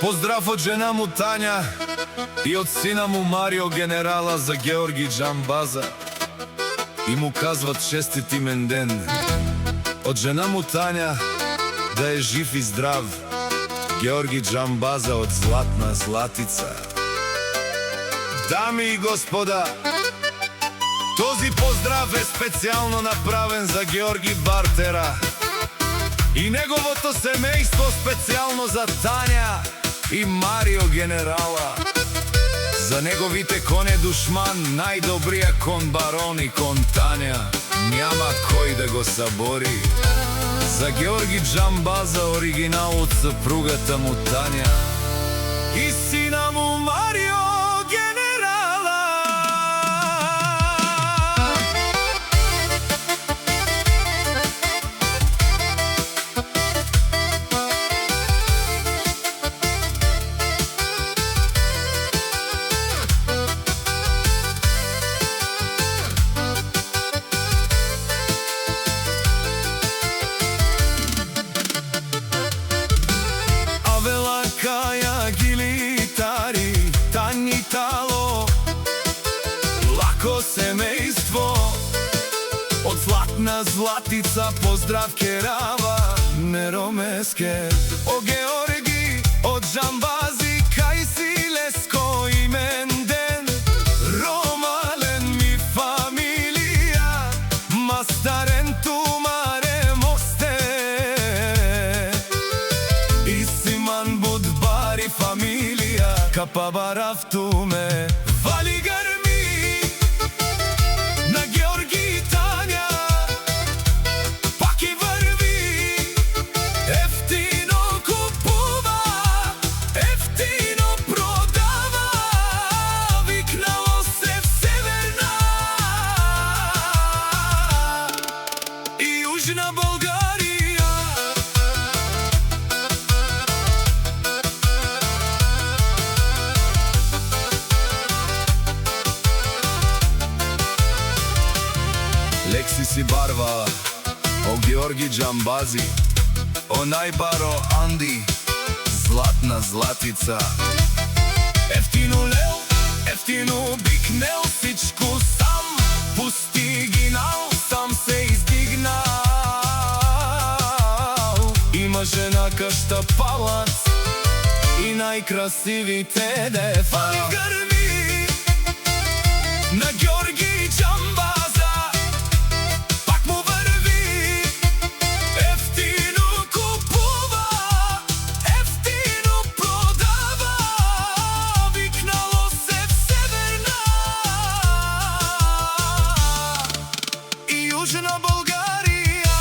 Поздрав од жена му Тања и од сина му Марио, генерала за Георги Џамбаза, и му казват честит имен ден. Од жена му Тања да е жив и здрав, Георги Џамбаза од Златна Златица. Дами и господа, този поздрав е специјално направен за Георги Бартера и неговото семејство, специјално за Тања и Марио, генерала. За неговите коне душман, најдобрија кон барон и кон Тања, няма кој да го сабори. За Георги Џамбаза, оригинал од сопругата му Тања и сина му Марио, генерала. Каја гилитари, Тањи тало, лако семејство. Од Златна Златица поздрав керава, неромеске. О Георги, од Џамбази, кај си леско имен ден. Ромален ми фамилија, мастарен тумаре мосте. Исиман Будбари фамилија, капабарафтуме. Вали грми на Георги и Тања, пак и врви. Ефтино купува, ефтино продава, викнало се в Северна и Јужна Българија. Лекси си барва, о Георги Џамбази, о најбаро Анди, Златна Златица. Ефтино лел, ефтино бикнел, всичко сам постигнал, сам се издигнал. Има жена къща палац и најкрасивите деца. Вали грми на Георги Џамбаза, пак му върви. Ефтино купува, ефтино продава, викнало се в Северна и Јужна Българија.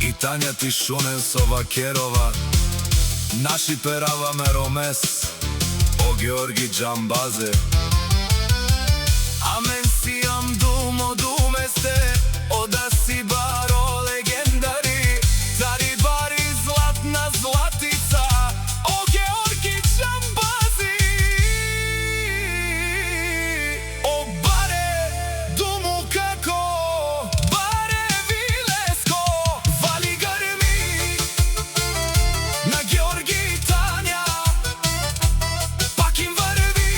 И Тања Тишунен со Вакерова, наши пераваме ромес, о Георги Џамбазе. Амен си ам думо думесте, ода си баро легендари, цари бари Златна Златица, о Георги Џамбази. О баре думо како, баре вилеско, вали грми на Георги и Тања, пак им върви.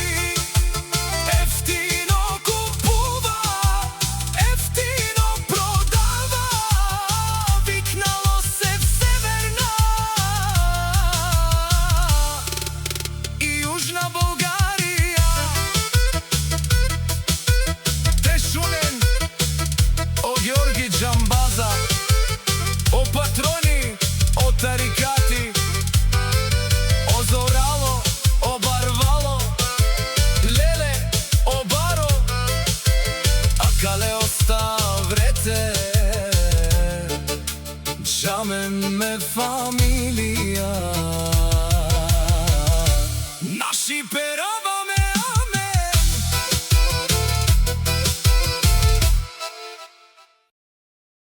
Ефтино купува, ефтино продава, викнало се в Северна и Јужна Българија. Тишунен, о Георги Џамбаза, о патрони, о тарикати, о зорало, о барвало, леле, о баро, а кале оставрете, Џамен ме фамилија. Наши